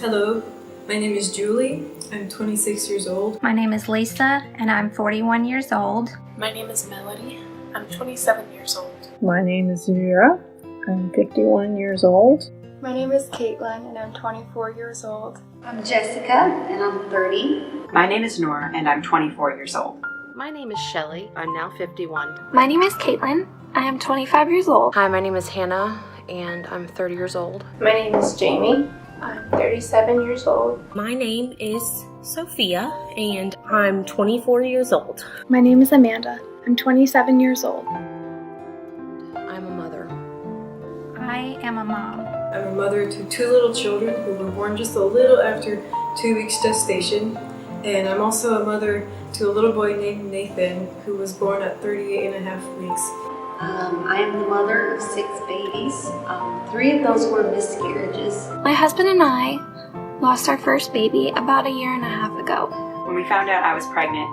Hello, my name is Julie. I'm 26 years old. My name is Lisa, and I'm 41 years old. My name is Melody. I'm 27 years old. My name is Nora. I'm 51 years old. My name is Caitlin, and I'm 24 years old. I'm Jessica, and I'm 30. My name is Nora, and I'm 24 years old. My name is Shelly. I'm now 51. My name is Caitlin. I am 25 years old. Hi, my name is Hannah, and I'm 30 years old. My name is Jamie. I'm 37 years old. My name is Sophia, and I'm 24 years old. My name is Amanda. I'm 27 years old. I'm a mother. I am a mom. I'm a mother to two little children who were born just a little after 2 weeks gestation. And I'm also a mother to a little boy named Nathan, who was born at 38 and a half weeks. I am the mother of 6 babies. 3 of those were miscarriages. My husband and I lost our first baby about a year and a half ago. When we found out I was pregnant,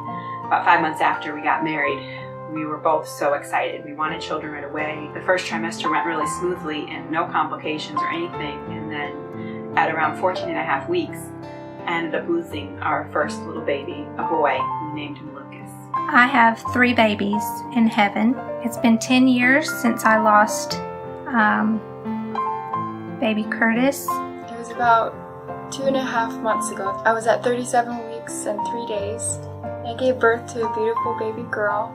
about 5 months after we got married, we were both so excited. We wanted children right away. The first trimester went really smoothly and no complications or anything. And then at around 14 and a half weeks, I ended up losing our first little baby, a boy. We named him Lucas. I have 3 babies in heaven. It's been 10 years since I lost baby Curtis. It was about 2.5 months ago. I was at 37 weeks and 3 days. I gave birth to a beautiful baby girl.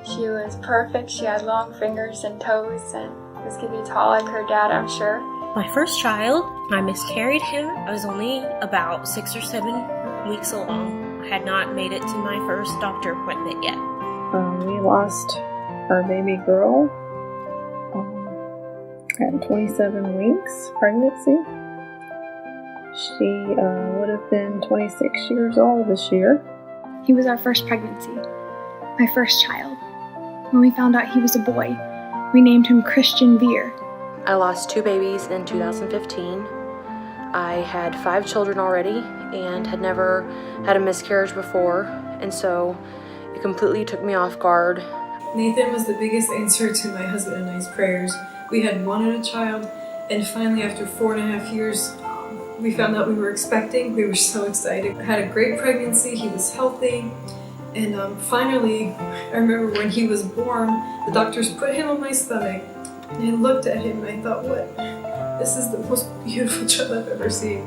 She was perfect. She had long fingers and toes and was going to be tall like her dad, I'm sure. My first child, I miscarried him. I was only about 6 or 7 weeks along. I had not made it to my first doctor appointment yet. We lost our baby girl at 27 weeks pregnancy. She would have been 26 years old this year. He was our first pregnancy, my first child. When we found out he was a boy, we named him Christian Veer. I lost 2 babies in 2015. I had 5 children already and had never had a miscarriage before, and so it completely took me off guard. Nathan was the biggest answer to my husband and I's prayers. We had wanted a child, and finally after 4.5 years, we found out we were expecting. We were so excited. I had a great pregnancy, he was healthy, and finally, I remember when he was born, the doctors put him on my stomach, and I looked at him and I thought, what? This is the most beautiful child I've ever seen.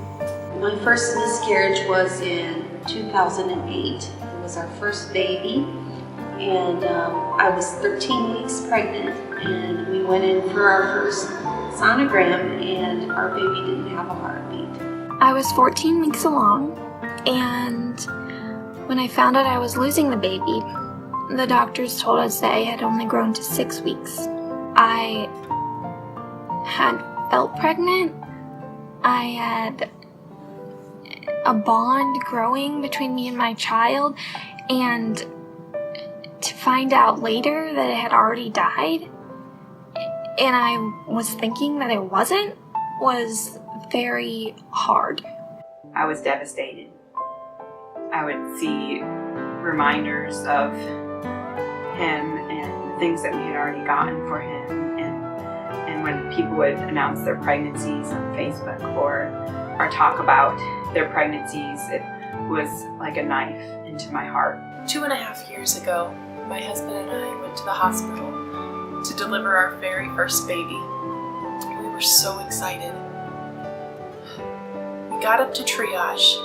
My first miscarriage was in 2008. It was our first baby, and I was 13 weeks pregnant, and we went in for our first sonogram, and our baby didn't have a heartbeat. I was 14 weeks along, and when I found out I was losing the baby, the doctors told us that I had only grown to 6 weeks. I had felt pregnant. I had a bond growing between me and my child, and to find out later that it had already died, and I was thinking that it wasn't, was very hard. I was devastated. I would see reminders of him and the things that we had already gotten for him, and when people would announce their pregnancies on Facebook or talk about their pregnancies, it was like a knife into my heart. 2.5 years ago, my husband and I went to the hospital to deliver our very first baby. We were so excited. We got up to triage,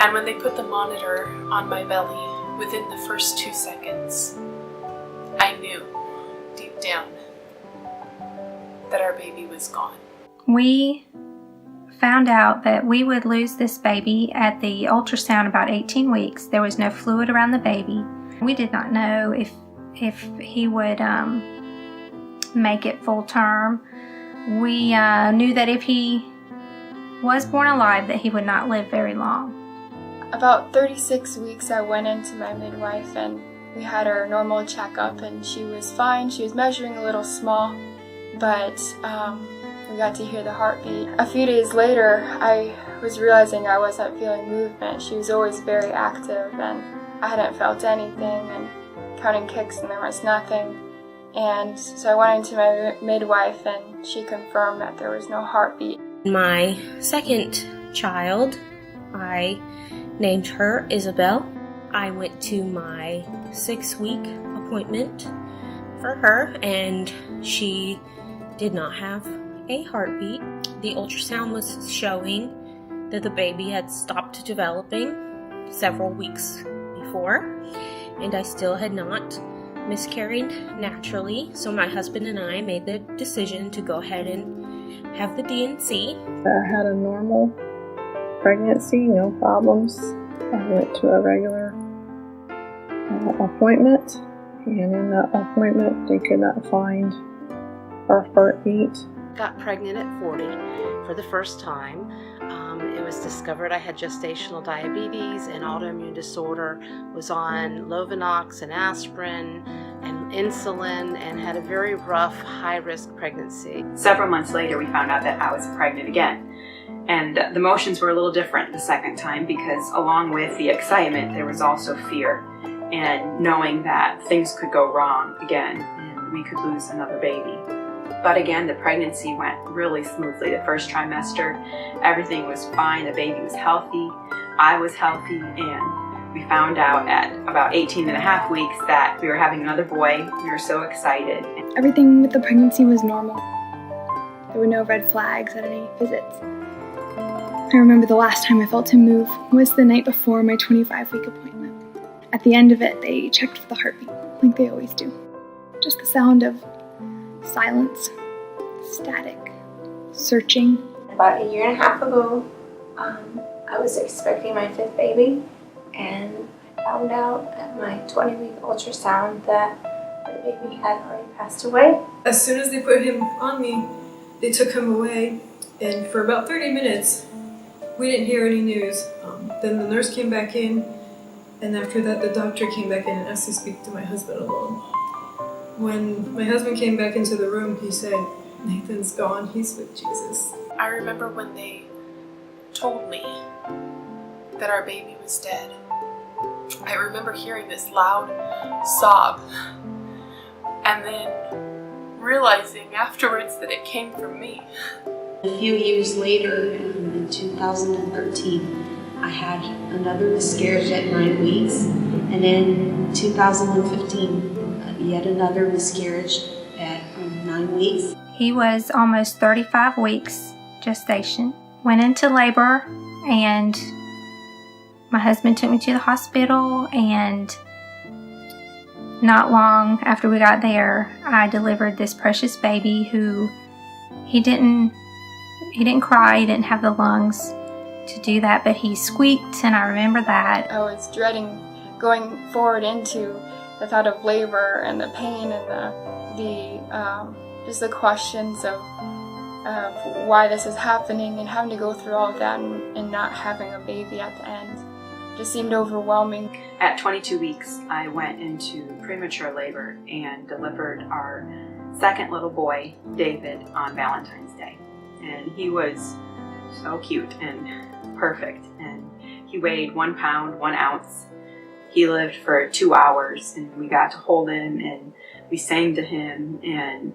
and when they put the monitor on my belly, within the first 2 seconds, I knew deep down that our baby was gone. We found out that we would lose this baby at the ultrasound about 18 weeks. There was no fluid around the baby. We did not know if he would make it full term. We knew that if he was born alive, that he would not live very long. About 36 weeks, I went into my midwife, and we had our normal checkup, and she was fine. She was measuring a little small, but we got to hear the heartbeat. A few days later, I was realizing I wasn't feeling movement. She was always very active, and I hadn't felt anything, and counting kicks, and there was nothing. And so I went into my midwife, and she confirmed that there was no heartbeat. My second child, I named her Isabel. I went to my 6-week appointment for her, and she did not have a heartbeat. The ultrasound was showing that the baby had stopped developing several weeks before, and I still had not miscarried naturally, so my husband and I made the decision to go ahead and have the D&C. I had a normal pregnancy, no problems. I went to a regular appointment, and in the appointment they could not find our heartbeat. Got pregnant at 40 for the first time. It was discovered I had gestational diabetes and autoimmune disorder, was on Lovenox and aspirin and insulin, and had a very rough, high-risk pregnancy. Several months later, we found out that I was pregnant again. And the emotions were a little different the second time, because along with the excitement, there was also fear and knowing that things could go wrong again and we could lose another baby. But again, the pregnancy went really smoothly. The first trimester, everything was fine. The baby was healthy. I was healthy. And we found out at about 18.5 weeks that we were having another boy. We were so excited. Everything with the pregnancy was normal. There were no red flags at any visits. I remember the last time I felt him move was the night before my 25-week appointment. At the end of it, they checked for the heartbeat, like they always do. Just the sound of silence, static, searching. About 1.5 years ago, I was expecting my 5th baby, and I found out at my 20-week ultrasound that the baby had already passed away. As soon as they put him on me, they took him away, and for about 30 minutes, we didn't hear any news. Then the nurse came back in, and after that, the doctor came back in and asked to speak to my husband alone. When my husband came back into the room, he said, "Nathan's gone, he's with Jesus." I remember when they told me that our baby was dead. I remember hearing this loud sob and then realizing afterwards that it came from me. A few years later, in 2013, I had another miscarriage at 9 weeks, and in 2015, yet another miscarriage at 9 weeks. He was almost 35 weeks gestation. Went into labor, and my husband took me to the hospital, and not long after we got there, I delivered this precious baby who he didn't cry, he didn't have the lungs to do that, but he squeaked, and I remember that. I was dreading going forward into the thought of labor and the pain and just the questions of why this is happening, and having to go through all of that and not having a baby at the end just seemed overwhelming. At 22 weeks, I went into premature labor and delivered our second little boy, David, on Valentine's Day. And he was so cute and perfect, and he weighed 1 pound, 1 ounce. He lived for 2 hours, and we got to hold him, and we sang to him and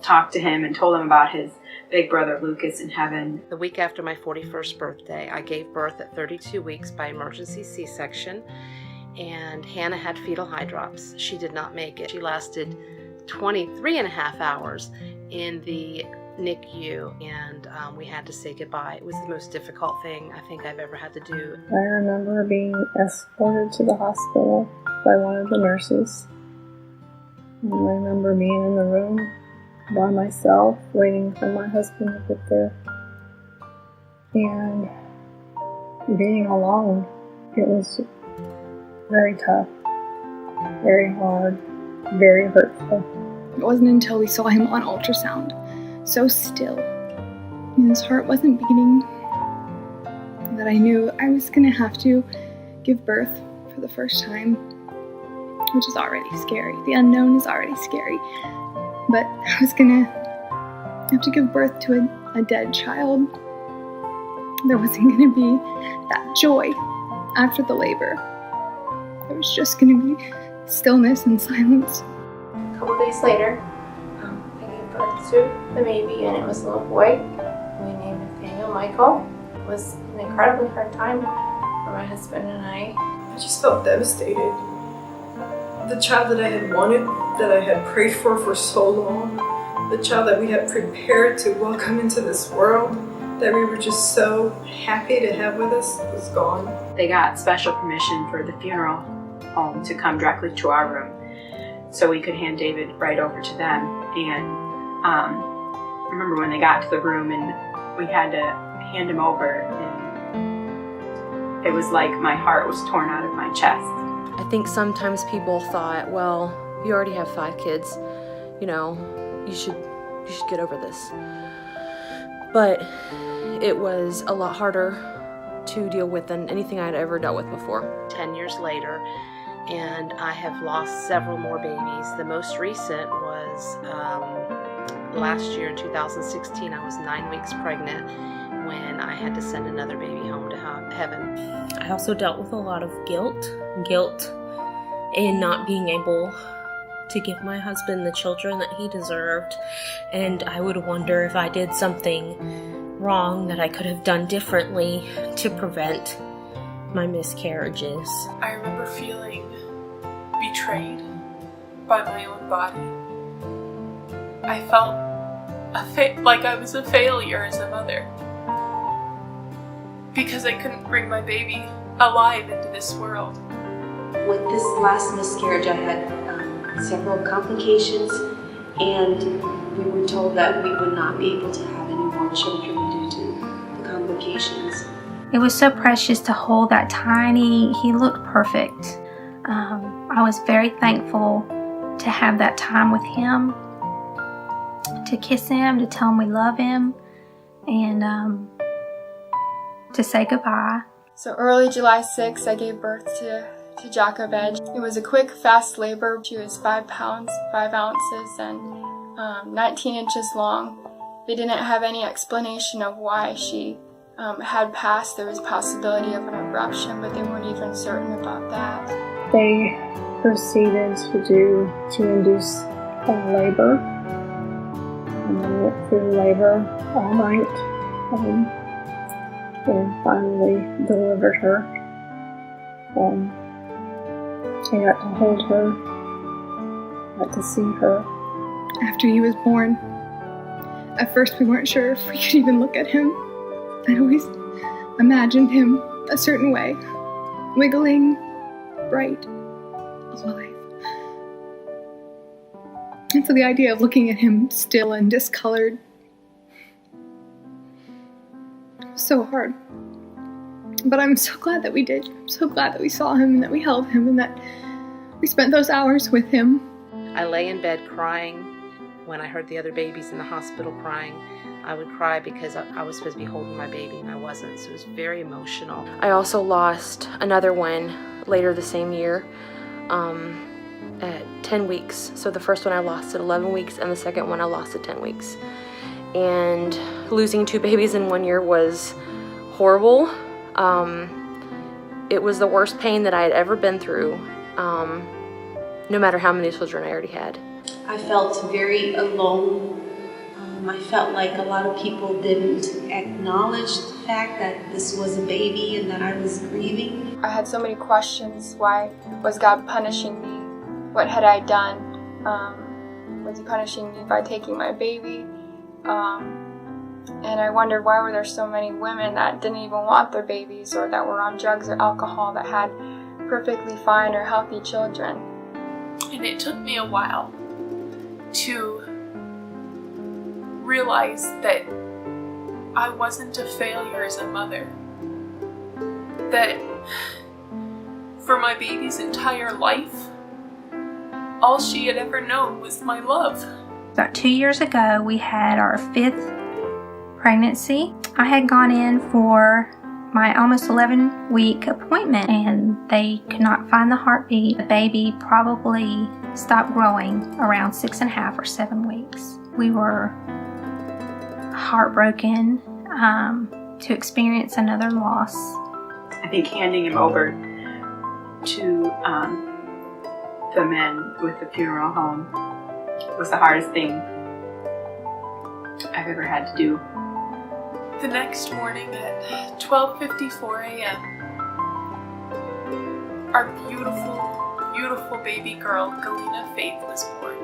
talked to him and told him about his big brother Lucas in heaven. The week after my 41st birthday, I gave birth at 32 weeks by emergency C-section, and Hannah had fetal high drops. She did not make it. She lasted 23.5 hours in the NICU, and we had to say goodbye. It was the most difficult thing I think I've ever had to do. I remember being escorted to the hospital by one of the nurses. And I remember being in the room by myself, waiting for my husband to get there. And being alone, it was very tough, very hard, very hurtful. It wasn't until we saw him on ultrasound, so still, and his heart wasn't beating, that I knew I was going to have to give birth for the first time, which is already scary. The unknown is already scary. But I was going to have to give birth to a dead child. There wasn't going to be that joy after the labor. There was just going to be stillness and silence. A couple days later, I gave birth to the baby, and it was a little boy. We named Nathaniel Michael. was an incredibly hard time for my husband and I. I just felt devastated. The child that I had wanted, that I had prayed for so long, the child that we had prepared to welcome into this world, that we were just so happy to have with us, was gone. They got special permission for the funeral home to come directly to our room so we could hand David right over to them. And I remember when they got to the room and we had to hand him over, and it was like my heart was torn out of my chest. I think sometimes people thought, well, you already have 5 kids, you know, you should get over this. But it was a lot harder to deal with than anything I'd ever dealt with before. 10 years later, and I have lost several more babies. The most recent was last year in 2016. I was 9 weeks pregnant when I had to send another baby home to heaven. I also dealt with a lot of guilt in not being able to give my husband the children that he deserved, and I would wonder if I did something wrong that I could have done differently to prevent my miscarriages. I remember feeling betrayed by my own body. I felt like I was a failure as a mother because I couldn't bring my baby alive into this world. With this last miscarriage, I had several complications, and we were told that we would not be able to have any more children due to the complications. It was so precious to hold that tiny, he looked perfect. I was very thankful to have that time with him, to kiss him, to tell him we love him, and to say goodbye. So early July 6th, I gave birth to Jacobed. It was a quick, fast labor. She was 5 pounds, 5 ounces, and 19 inches long. They didn't have any explanation of why she had passed. There was a possibility of an abruption, but they weren't even certain about that. They proceeded to induce labor, and I went through labor all night, and finally delivered her. I got to hold her, got to see her. After he was born, at first we weren't sure if we could even look at him. I'd always imagined him a certain way, wiggling, bright, alive. And so the idea of looking at him still and discolored was so hard. But I'm so glad that we did. I'm so glad that we saw him and that we held him and that we spent those hours with him. I lay in bed crying when I heard the other babies in the hospital crying. I would cry because I was supposed to be holding my baby and I wasn't, so it was very emotional. I also lost another one later the same year at 10 weeks. So the first one I lost at 11 weeks and the second one I lost at 10 weeks. And losing 2 babies in 1 year was horrible. It was the worst pain that I had ever been through, no matter how many children I already had. I felt very alone. I felt like a lot of people didn't acknowledge the fact that this was a baby and that I was grieving. I had so many questions. Why was God punishing me? What had I done? Was he punishing me by taking my baby? And I wondered, why were there so many women that didn't even want their babies or that were on drugs or alcohol that had perfectly fine or healthy children? And it took me a while to realize that I wasn't a failure as a mother. That for my baby's entire life, all she had ever known was my love. About 2 years ago, we had our 5th pregnancy. I had gone in for my almost 11-week appointment and they could not find the heartbeat. The baby probably stopped growing around 6.5 or 7 weeks. We were heartbroken to experience another loss. I think handing him over to the men with the funeral home was the hardest thing I've ever had to do. The next morning at 12:54 a.m., our beautiful, beautiful baby girl, Galena Faith, was born.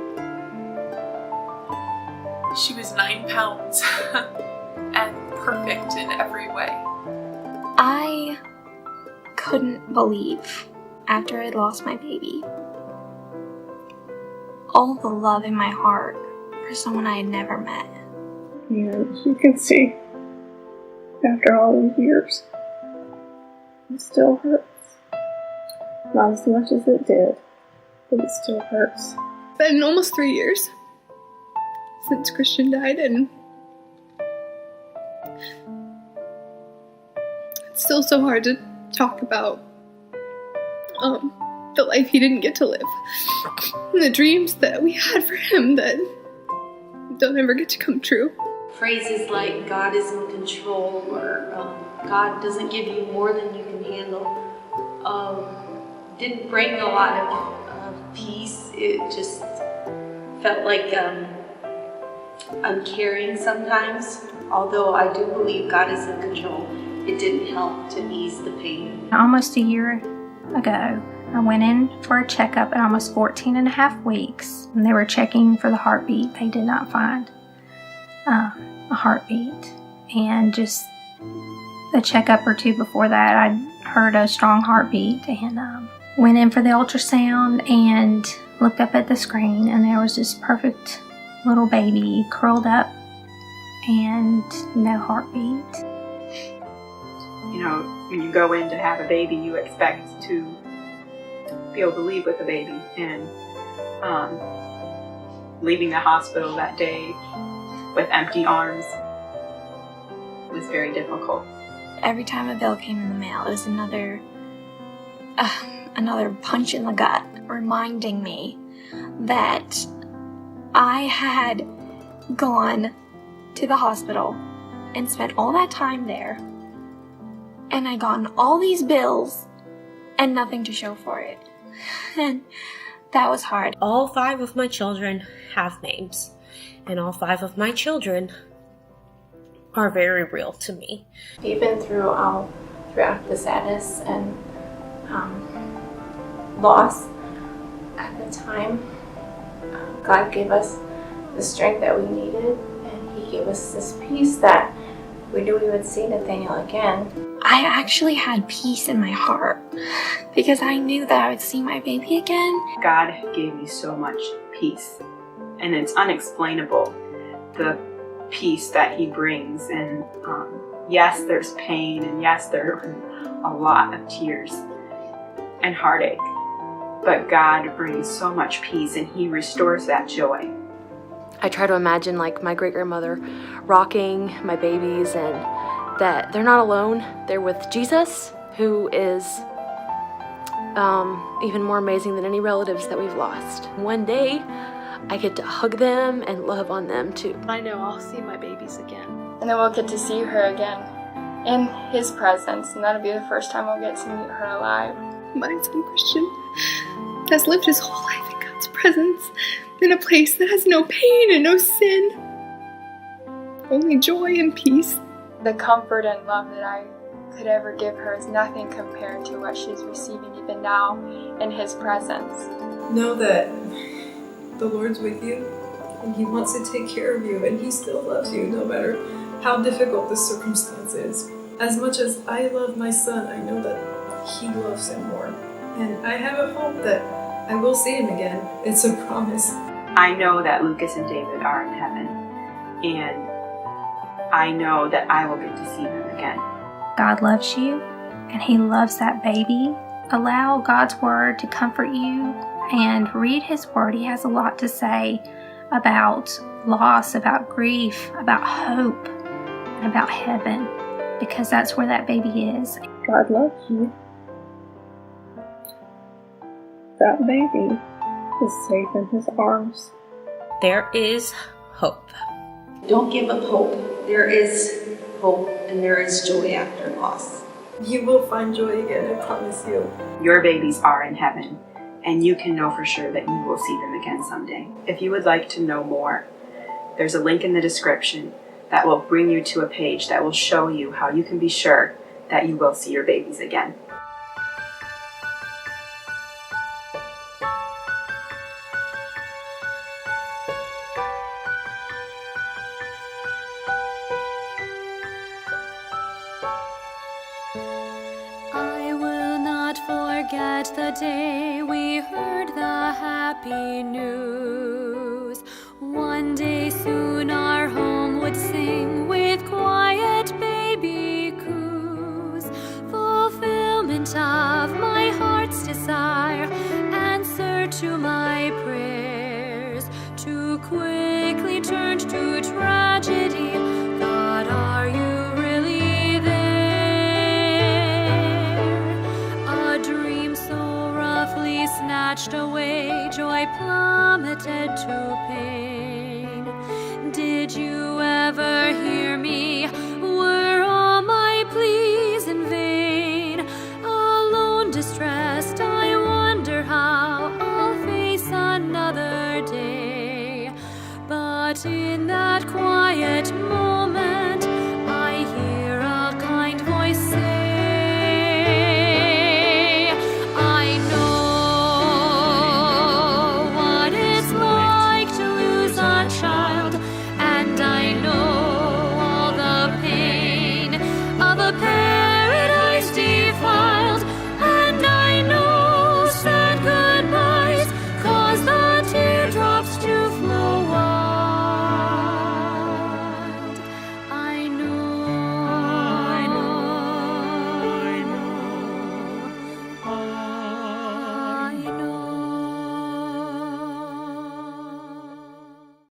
She was 9 pounds and perfect in every way. I couldn't believe, after I'd lost my baby, all the love in my heart for someone I had never met. And as you can see, after all these years, it still hurts. Not as much as it did, but it still hurts. It's been almost 3 years since Christian died, and it's still so hard to talk about the life he didn't get to live, and the dreams that we had for him that don't ever get to come true. Phrases like God is in control, or God doesn't give you more than you can handle, didn't bring a lot of peace. It just felt like uncaring sometimes. Although I do believe God is in control, it didn't help to ease the pain. Almost a year ago, I went in for a checkup at almost 14 and a half weeks, and they were checking for the heartbeat. They did not find a heartbeat, and just a checkup or two before that, I heard a strong heartbeat, and went in for the ultrasound and looked up at the screen, and there was this perfect little baby curled up and no heartbeat. You know, when you go in to have a baby, you expect to be able to leave with a baby, and leaving the hospital that day with empty arms was very difficult. Every time a bill came in the mail, it was another punch in the gut, reminding me that I had gone to the hospital and spent all that time there, and I'd gotten all these bills and nothing to show for it. And that was hard. All 5 of my children have names, and all 5 of my children are very real to me. Even throughout the sadness and loss at the time, God gave us the strength that we needed, and He gave us this peace that we knew we would see Nathaniel again. I actually had peace in my heart because I knew that I would see my baby again. God gave me so much peace, and it's unexplainable, the peace that He brings. And yes, there's pain, and yes, there are a lot of tears and heartache, but God brings so much peace, and He restores that joy. I try to imagine like my great-grandmother rocking my babies, and that they're not alone. They're with Jesus, who is even more amazing than any relatives that we've lost. One day, I get to hug them and love on them too. I know I'll see my babies again. And then we'll get to see her again in His presence, and that'll be the first time we'll get to meet her alive. My son Christian has lived his whole life in God's presence, in a place that has no pain and no sin, only joy and peace. The comfort and love that I could ever give her is nothing compared to what she's receiving even now in His presence. Know that the Lord's with you, and He wants to take care of you, and He still loves you no matter how difficult the circumstance is. As much as I love my son, I know that He loves him more. And I have a hope that I will see him again. It's a promise. I know that Lucas and David are in heaven, and I know that I will get to see them again. God loves you, and He loves that baby. Allow God's Word to comfort you, and read His Word. He has a lot to say about loss, about grief, about hope, and about heaven, because that's where that baby is. God loves you. That baby is safe in His arms. There is hope. Don't give up hope. There is hope, and there is joy after loss. You will find joy again, I promise you. Your babies are in heaven, and you can know for sure that you will see them again someday. If you would like to know more, there's a link in the description that will bring you to a page that will show you how you can be sure that you will see your babies again. I will not forget the day we heard the happy news. One day soon our home would sing